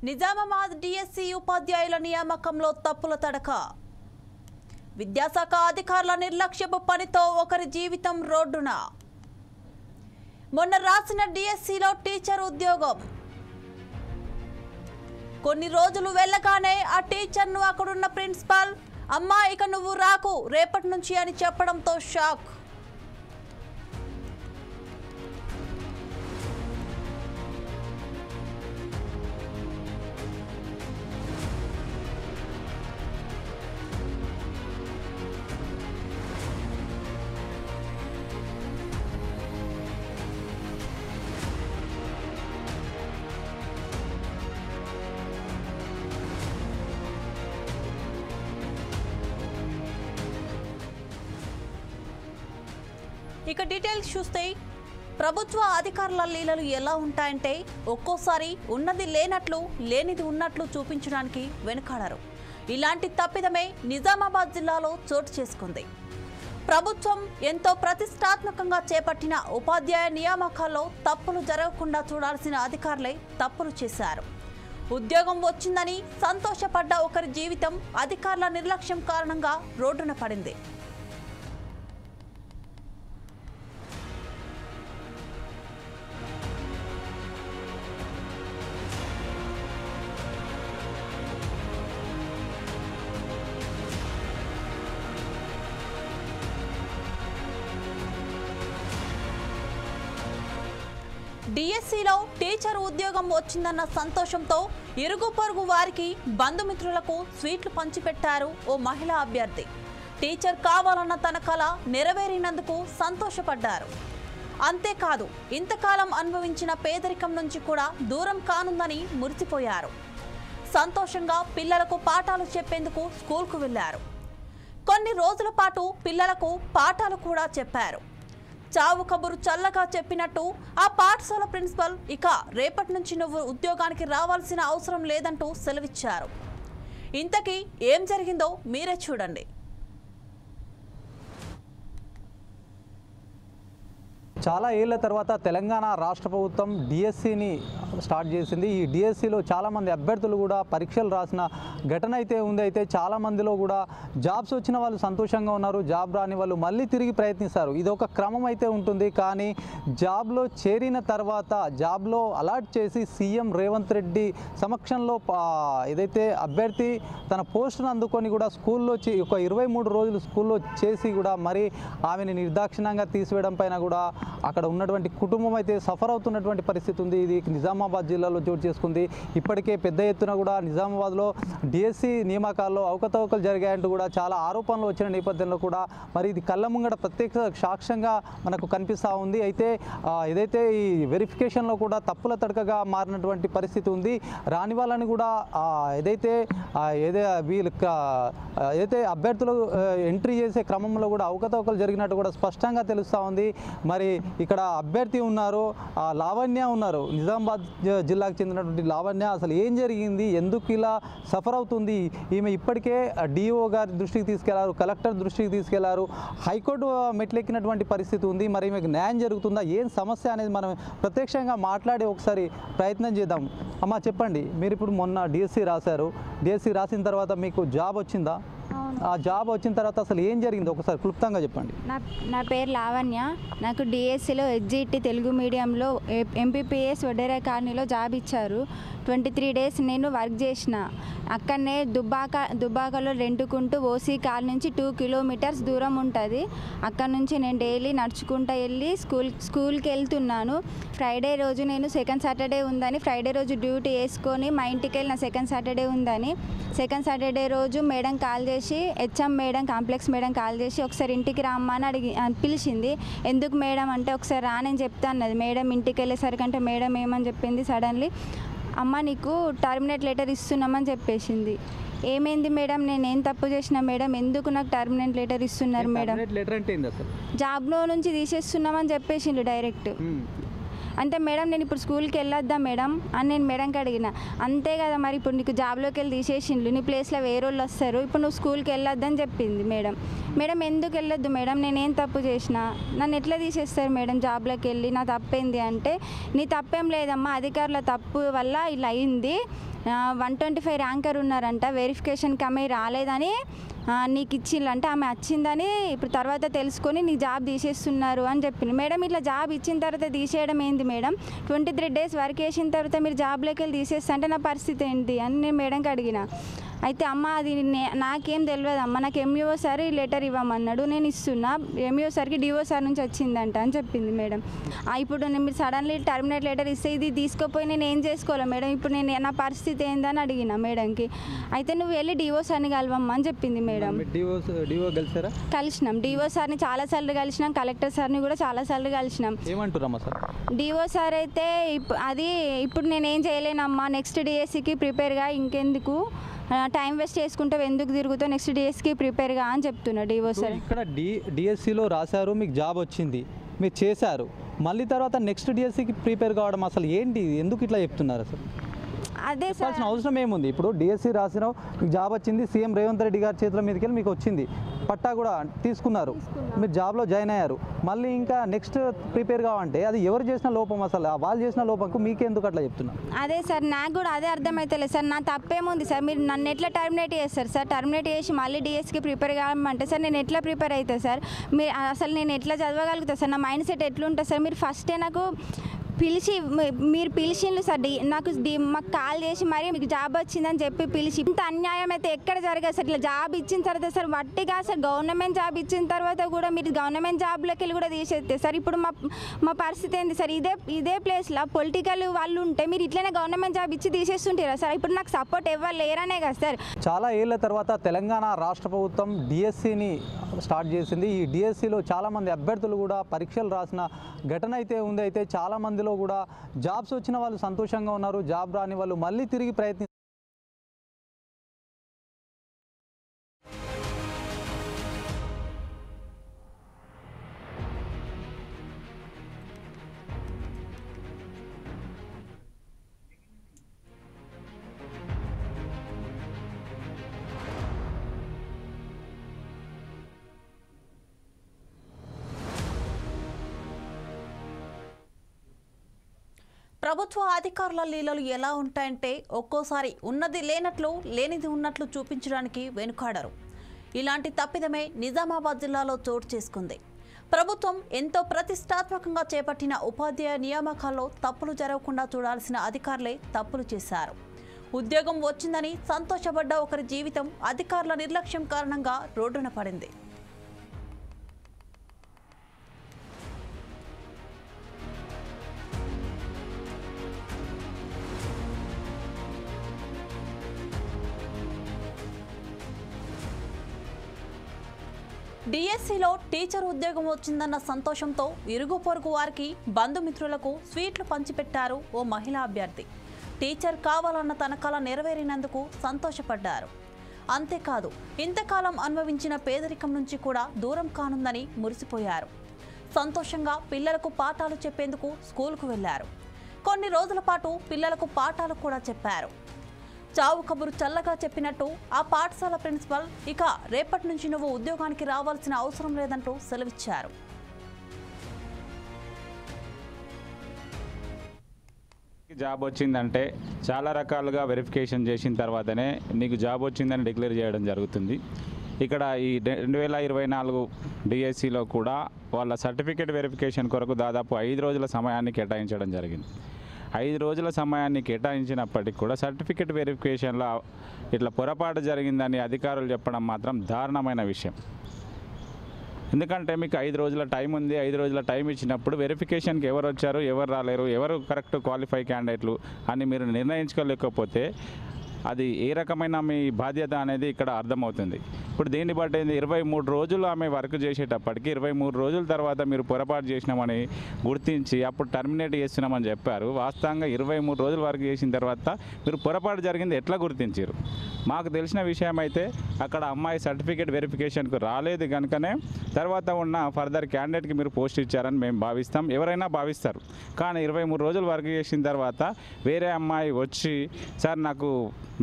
Nizamabad DSC ఉపాధ్యాయుల నియామకంలో తప్పుల తడక. విద్యాశాఖ అధికారుల నిర్లక్ష్యపు పనితో ఒకరి జీవితం రోడ్డున. మొన్న రాసిన డిఎస్సిలో టీచర్ ఉద్యోగం. కొన్ని రోజులు వెళ్ళగానే ఆ టీచర్ను అక్కడున్న ప్రిన్సిపాల్ అమ్మా ఇక నువ్వు రాకు రేపటి నుంచి అని చెప్పడంతో షాక్. ఇక డీటెయిల్స్ చూస్తే ప్రభుత్వ అధికారుల లీలలు ఎలా ఉంటాయంటే ఒక్కోసారి ఉన్నది లేనట్లు లేనిది ఉన్నట్లు చూపించడానికి వెనుకాడరు. ఇలాంటి తప్పిదమే నిజామాబాద్ జిల్లాలో చోటు చేసుకుంది. ప్రభుత్వం ఎంతో ప్రతిష్టాత్మకంగా చేపట్టిన ఉపాధ్యాయ నియామకాల్లో తప్పులు జరగకుండా చూడాల్సిన అధికారులే తప్పులు చేశారు. ఉద్యోగం వచ్చిందని సంతోషపడ్డ ఒకరి జీవితం అధికారుల నిర్లక్ష్యం కారణంగా రోడ్డున పడింది. డిఎస్సిలో టీచర్ ఉద్యోగం వచ్చిందన్న సంతోషంతో ఇరుగు పొరుగు వారికి బంధుమిత్రులకు స్వీట్లు పంచిపెట్టారు ఓ మహిళా అభ్యర్థి. టీచర్ కావాలన్న తన కల నెరవేరినందుకు సంతోషపడ్డారు. అంతేకాదు ఇంతకాలం అనుభవించిన పేదరికం నుంచి కూడా దూరం కానుందని మురిసిపోయారు. సంతోషంగా పిల్లలకు పాఠాలు చెప్పేందుకు స్కూల్కు వెళ్లారు. కొన్ని రోజుల పాటు పిల్లలకు పాఠాలు కూడా చెప్పారు. చావు కబురు చల్లగా చెప్పినట్టు ఆ పాఠశాల ప్రిన్సిపల్ ఇక రేపటి నుంచి నువ్వు ఉద్యోగానికి రావాల్సిన అవసరం లేదంటూ సెలవిచ్చారు. ఇంతకీ ఏం జరిగిందో మీరే చూడండి. చాలా ఏళ్ల తర్వాత తెలంగాణ రాష్ట్ర ప్రభుత్వం డిఎస్సిని స్టార్ట్ చేసింది. ఈ డిఎస్సిలో చాలామంది అభ్యర్థులు కూడా పరీక్షలు రాసిన ఘటన అయితే ఉంది. అయితే చాలామందిలో కూడా జాబ్స్ వచ్చిన వాళ్ళు సంతోషంగా ఉన్నారు, జాబ్ రాని వాళ్ళు మళ్ళీ తిరిగి ప్రయత్నిస్తారు. ఇది ఒక క్రమం అయితే ఉంటుంది. కానీ జాబ్లో చేరిన తర్వాత జాబ్లో అలాట్ చేసి సీఎం రేవంత్ రెడ్డి సమక్షంలో ఏదైతే అభ్యర్థి తన పోస్టును అందుకొని కూడా స్కూల్లో ఒక 23 రోజులు స్కూల్లో చేసి కూడా మరి ఆమెను నిర్దాక్షిణ్యంగా తీసివేయడం పైన కూడా అక్కడ ఉన్నటువంటి కుటుంబం అయితే సఫర్ అవుతున్నటువంటి పరిస్థితి ఉంది. ఇది నిజామాబాద్ జిల్లాలో చోటు చేసుకుంది. ఇప్పటికే పెద్ద ఎత్తున కూడా నిజామాబాద్లో డిఎస్సి నియామకాల్లో అవకతవకలు జరిగాయంటూ కూడా చాలా ఆరోపణలు వచ్చిన నేపథ్యంలో కూడా మరి ఇది కళ్ళ ముంగడ ప్రత్యక్ష సాక్ష్యంగా మనకు కనిపిస్తూ ఉంది. అయితే ఏదైతే ఈ వెరిఫికేషన్లో కూడా తప్పుల తడకగా మారినటువంటి పరిస్థితి ఉంది. రాని వాళ్ళని కూడా ఏదైతే అభ్యర్థులు ఎంట్రీ చేసే క్రమంలో కూడా అవకతవకలు జరిగినట్టు కూడా స్పష్టంగా తెలుస్తూ ఉంది. మరి ఇక్కడ అభ్యర్థి ఉన్నారు, లావణ్య ఉన్నారు, నిజామాబాద్ జిల్లాకు చెందినటువంటి లావణ్య. అసలు ఏం జరిగింది, ఎందుకు ఇలా సఫర్ అవుతుంది? ఈమె ఇప్పటికే డిఓ గారి దృష్టికి తీసుకెళ్లారు, కలెక్టర్ దృష్టికి తీసుకెళ్లారు, హైకోర్టు మెట్లెక్కినటువంటి పరిస్థితి ఉంది. మరి ఈమెకు న్యాయం జరుగుతుందా, ఏం సమస్య అనేది మనం ప్రత్యక్షంగా మాట్లాడి ఒకసారి ప్రయత్నం చేద్దాం. అమ్మ చెప్పండి, మీరు ఇప్పుడు మొన్న డిఎస్సి రాశారు, డిఎస్సి రాసిన తర్వాత మీకు జాబ్ వచ్చిందా? ఆ జాబ్ వచ్చిన తర్వాత అసలు ఏం జరిగింది ఒకసారి క్లుప్తంగా చెప్పండి. నా పేరు లావణ్య. నాకు డిఎస్సిలో హెచ్జిటి తెలుగు మీడియంలో ఎంపీపీఎస్ వడ్డేరా కాలనీలో జాబ్ ఇచ్చారు. 23 డేస్ నేను వర్క్ చేసిన. అక్కడనే దుబ్బాకలో రెంటుకుంటూ ఓసీ కాల్ నుంచి 2 కిలోమీటర్స్ దూరం ఉంటుంది. అక్కడ నుంచి నేను డైలీ నడుచుకుంటూ వెళ్ళి స్కూల్కి వెళ్తున్నాను. ఫ్రైడే రోజు నేను సెకండ్ సాటర్డే ఉందని ఫ్రైడే రోజు డ్యూటీ వేసుకొని మా ఇంటికి వెళ్ళిన సెకండ్ సాటర్డే ఉందని. సెకండ్ సాటర్డే రోజు మేడం కాల్ చేసి, HM madam, complex madam call చేసి ఒకసారి ఇంటికి రామ్మని పిలిచింది. ఎందుకు మేడం అంటే ఒకసారి రానని చెప్తా అన్నది. మేడం ఇంటికి వెళ్ళేసరికంటే మేడం ఏమని చెప్పింది, సడన్లీ అమ్మ నీకు టర్మినేట్ లెటర్ ఇస్తున్నామని చెప్పేసింది. ఏమైంది మేడం, నేనేం తప్పు చేసిన మేడం, ఎందుకు నాకు టర్మినేట్ లెటర్ ఇస్తున్నారు మేడం, జాబ్లో నుంచి తీసేస్తున్నామని చెప్పేసిండు డైరెక్ట్. అంటే మేడం నేను ఇప్పుడు స్కూల్కి వెళ్ళొద్దా మేడం అని నేను మేడంకి అడిగిన. అంతే కదా మరి ఇప్పుడు నీకు జాబ్లోకి వెళ్ళి తీసేసిండ్రు, నీ ప్లేస్లో వేరే వాళ్ళు వస్తారు, ఇప్పుడు నువ్వు స్కూల్కి వెళ్ళొద్దని చెప్పింది మేడం. మేడం ఎందుకు వెళ్ళొద్దు మేడం, నేనేం తప్పు చేసిన, నన్ను ఎట్లా తీసేస్తారు మేడం జాబ్లోకి వెళ్ళి, నా తప్పేంది అంటే, నీ తప్పేం లేదమ్మా, అధికారుల తప్పు వల్ల ఇలా అయింది, 125 ర్యాంకర్ ఉన్నారంట, వెరిఫికేషన్కి ఆమె రాలేదని నీకు ఇచ్చిందంట, ఆమె వచ్చిందని ఇప్పుడు తర్వాత తెలుసుకొని నీ జాబ్ తీసేస్తున్నారు అని చెప్పింది. మేడం ఇట్లా జాబ్ ఇచ్చిన తర్వాత తీసేయడం ఏంది మేడం, 23 డేస్ వర్క్ చేసిన తర్వాత మీరు జాబ్లోకి వెళ్ళి తీసేస్తా అంటే నా పరిస్థితి ఏంటి అని నేను మేడంకి అడిగిన. అయితే అమ్మ అది నాకేం తెలియదు అమ్మ, నాకు ఎంఈఓ సార్ లెటర్ ఇవ్వమన్నాడు, నేను ఇస్తున్నా, ఎంఈఓ సార్కి డిఓ సార్ నుంచి వచ్చిందంట అని చెప్పింది మేడం. ఇప్పుడు మీరు సడన్లీ టర్మినేట్ లెటర్ ఇస్తే ఇది తీసుకోపోయి నేను ఏం చేసుకోవాలి మేడం, ఇప్పుడు నేను నా పరిస్థితి ఏందని అడిగిన మేడంకి. అయితే నువ్వు వెళ్ళి డిఓ సార్ని కలవమ్మా అని చెప్పింది మేడం. కలిసినాం, డిఓ సార్ని చాలాసార్లు కలిసినాం, కలెక్టర్ సార్ని కూడా చాలాసార్లు కలిసినాం. డిఓ సార్ అయితే ఇప్పుడు నేనేం చేయలేనమ్మా, నెక్స్ట్ డిఎస్సికి ప్రిపేర్గా, ఇంకెందుకు టైం వేస్ట్ చేసుకుంటే ఎందుకు తిరుగుతావు, నెక్స్ట్ డిఎస్సికి ప్రిపేర్గా అని చెప్తున్నాడు డిఓ సార్. ఇక్కడ డిఎస్సిలో రాశారు, మీకు జాబ్ వచ్చింది, మీరు చేశారు, మళ్ళీ తర్వాత నెక్స్ట్ డిఎస్సికి ప్రిపేర్ కావడం అసలు ఏంటి, ఎందుకు ఇట్లా చెప్తున్నారు అసలు? అదే చెప్పాల్సిన అవసరం ఏముంది? ఇప్పుడు డిఎస్సి రాసినావు, మీకు జాబ్ వచ్చింది, సీఎం రేవంత్ రెడ్డి గారి చేతుల మీదకి వెళ్ళి మీకు వచ్చింది, పట్టా కూడా తీసుకున్నారు, మీరు జాబ్లో జాయిన్ అయ్యారు, మళ్ళీ ఇంకా నెక్స్ట్ ప్రిపేర్ కావంటే అది ఎవరు చేసిన లోపం, అసలు వాళ్ళు చేసిన లోపంకు మీకెందుకు అట్లా చెప్తున్నారు? అదే సార్, నాకు కూడా అదే అర్థమవుతలేదు సార్, నా తప్పేముంది సార్, మీరు నన్ను ఎట్లా టర్మినేట్ చేస్తారు సార్, టర్మినేట్ చేసి మళ్ళీ డిఎస్సికి ప్రిపేర్ కావమంటే సార్ నేను ఎట్లా ప్రిపేర్ అవుతా సార్, మీరు అసలు నేను ఎట్లా చదవగలుగుతా సార్, నా మైండ్ సెట్ ఎట్లుంటుంది సార్, మీరు ఫస్టే నాకు మీరు పిలిచిండ్రు సార్, మాకు కాల్ చేసి మరి మీకు జాబ్ వచ్చిందని చెప్పి పిలిచి, ఇంత అన్యాయం అయితే ఎక్కడ జరగదు సార్, ఇట్లా జాబ్ ఇచ్చిన తర్వాత సార్ వట్టిగా సార్, గవర్నమెంట్ జాబ్ ఇచ్చిన తర్వాత కూడా మీరు గవర్నమెంట్ జాబ్లోకి వెళ్ళి కూడా తీసేస్తే సార్, ఇప్పుడు మా పరిస్థితి ఏంది సార్, ఇదే ప్లేస్లో పొలిటికల్ వాళ్ళు ఉంటే మీరు ఇట్లనే గవర్నమెంట్ జాబ్ ఇచ్చి తీసేస్తుంటారా సార్, ఇప్పుడు నాకు సపోర్ట్ ఎవరు లేరనే కదా సార్. చాలా ఏళ్ల తర్వాత తెలంగాణ రాష్ట్ర ప్రభుత్వం డిఎస్సిని స్టార్ట్ చేసింది. ఈ డిఎస్సిలో చాలామంది అభ్యర్థులు కూడా పరీక్షలు రాసిన ఘటన అయితే ఉంది. అయితే చాలామంది కూడా జాబ్స్ వచ్చిన వాళ్ళు సంతోషంగా ఉన్నారు, జాబ్ రాని వాళ్ళు మళ్ళీ తిరిగి ప్రభుత్వ అధికారుల లీలలు ఎలా ఉంటాయంటే ఒక్కోసారి ఉన్నది లేనట్లు, లేనిది ఉన్నట్లు చూపించడానికి వెనుకాడరు. ఇలాంటి తప్పిదమే నిజామాబాద్ జిల్లాలో చోటు చేసుకుంది. ప్రభుత్వం ఎంతో ప్రతిష్టాత్మకంగా చేపట్టిన ఉపాధ్యాయ నియామకాల్లో తప్పులు జరగకుండా చూడాల్సిన అధికారులే తప్పులు చేశారు. ఉద్యోగం వచ్చిందని సంతోషపడ్డ ఒకరి జీవితం అధికారుల నిర్లక్ష్యం కారణంగా రోడ్డున పడింది. డిఎస్సిలో టీచర్ ఉద్యోగం వచ్చిందన్న సంతోషంతో ఇరుగు పొరుగు వారికి, బంధుమిత్రులకు స్వీట్లు పంచిపెట్టారు ఓ మహిళా అభ్యర్థి. టీచర్ కావాలన్న తన కల నెరవేరినందుకు సంతోషపడ్డారు. అంతేకాదు, ఇంతకాలం అనుభవించిన పేదరికం నుంచి కూడా దూరం కానుందని మురిసిపోయారు. సంతోషంగా పిల్లలకు పాఠాలు చెప్పేందుకు స్కూల్కు వెళ్లారు. కొన్ని రోజుల పాటు పిల్లలకు పాఠాలు కూడా చెప్పారు. చావు కబురు చల్లగా చెప్పినట్టు ఆ పాఠశాల ప్రిన్సిపల్ ఇక రేపటి నుంచి నువ్వు ఉద్యోగానికి రావాల్సిన అవసరం లేదంటూ సెలవిచ్చారు. జాబ్ వచ్చిందంటే చాలా రకాలుగా వెరిఫికేషన్ చేసిన తర్వాతనే నీకు జాబ్ వచ్చిందని డిక్లేర్ చేయడం జరుగుతుంది. ఇక్కడ ఈ 2024 డిఎస్సిలో కూడా వాళ్ళ సర్టిఫికేట్ వెరిఫికేషన్ కొరకు దాదాపు 5 రోజుల సమయాన్ని కేటాయించడం జరిగింది. 5 రోజుల సమయాన్ని కేటాయించినప్పటికీ కూడా సర్టిఫికేట్ వెరిఫికేషన్లో ఇట్లా పొరపాటు జరిగిందని అధికారులు చెప్పడం మాత్రం దారుణమైన విషయం. ఎందుకంటే మీకు 5 రోజుల టైం ఉంది, 5 రోజుల టైం ఇచ్చినప్పుడు వెరిఫికేషన్కి ఎవరు వచ్చారు, ఎవరు రాలేరు, ఎవరు కరెక్ట్ క్వాలిఫై క్యాండిడేట్లు అని మీరు నిర్ణయించుకోలేకపోతే అది ఏ రకమైన మీ బాధ్యత అనేది ఇక్కడ అర్థమవుతుంది. ఇప్పుడు దీన్ని బట్టి 23 రోజులు ఆమె వర్క్ చేసేటప్పటికి 23 రోజుల తర్వాత మీరు పొరపాటు చేసినామని గుర్తించి అప్పుడు టర్మినేట్ చేస్తున్నామని చెప్పారు. వాస్తవంగా 23 రోజులు వర్క్ చేసిన తర్వాత మీరు పొరపాటు జరిగింది ఎట్లా గుర్తించారు? మాకు తెలిసిన విషయం అయితే అక్కడ అమ్మాయి సర్టిఫికేట్ వెరిఫికేషన్కు రాలేదు కనుకనే తర్వాత ఉన్న ఫర్దర్ క్యాండిడేట్కి మీరు పోస్ట్ ఇచ్చారని మేము భావిస్తాం, ఎవరైనా భావిస్తారు. కానీ 23 రోజులు వర్క్ చేసిన తర్వాత వేరే అమ్మాయి వచ్చి సార్ నాకు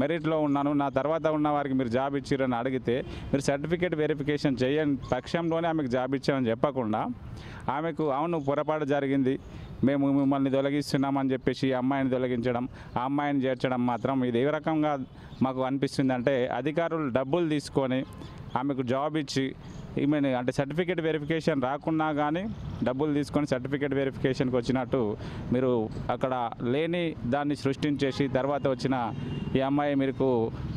మెరిట్లో ఉన్నాను, నా తర్వాత ఉన్న వారికి మీరు జాబ్ ఇచ్చారని అడిగితే మీరు సర్టిఫికేట్ వెరిఫికేషన్ చేయని పక్షంలోనే ఆమెకు జాబ్ ఇచ్చామని చెప్పకుండా ఆమెకు అవును పొరపాటు జరిగింది, మేము మిమ్మల్ని తొలగిస్తున్నామని చెప్పేసి ఆ అమ్మాయిని తొలగించడం, ఆ అమ్మాయిని చేర్చడం మాత్రం ఇది ఏ రకంగా మాకు అనిపిస్తుందంటే అధికారులు డబ్బులు తీసుకొని ఆమెకు జాబ్ ఇచ్చి ఈమెను అంటే సర్టిఫికేట్ వెరిఫికేషన్ రాకున్నా కానీ డబ్బులు తీసుకొని సర్టిఫికేట్ వెరిఫికేషన్కి వచ్చినట్టు మీరు అక్కడ లేని దాన్ని సృష్టించేసి తర్వాత వచ్చిన ఈ అమ్మాయి మీకు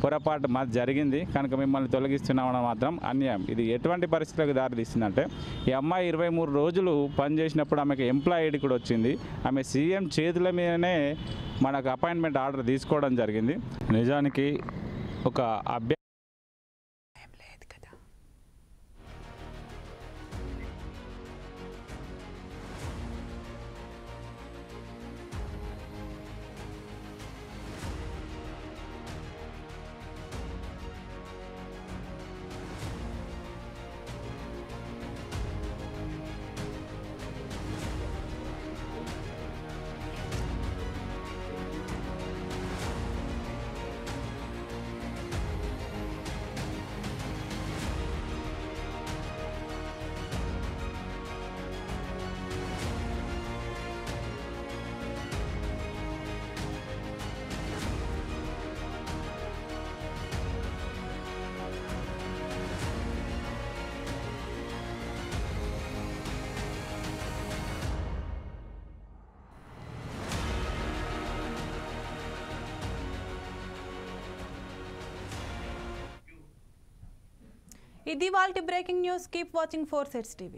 పొరపాటు మాది జరిగింది కనుక మిమ్మల్ని తొలగిస్తున్నామని మాత్రం అన్యాయం. ఇది ఎటువంటి పరిస్థితులకు దారితీస్తుందంటే ఈ అమ్మాయి 23 రోజులు పనిచేసినప్పుడు ఆమెకు ఎంప్లాయ్ ఐడి కూడా వచ్చింది. ఆమె సీఎం చేతుల మీదనే మనకు అపాయింట్మెంట్ ఆర్డర్ తీసుకోవడం జరిగింది. నిజానికి ఒక ఇది వాళ్ళ breaking news. Keep watching 4 Sides TV.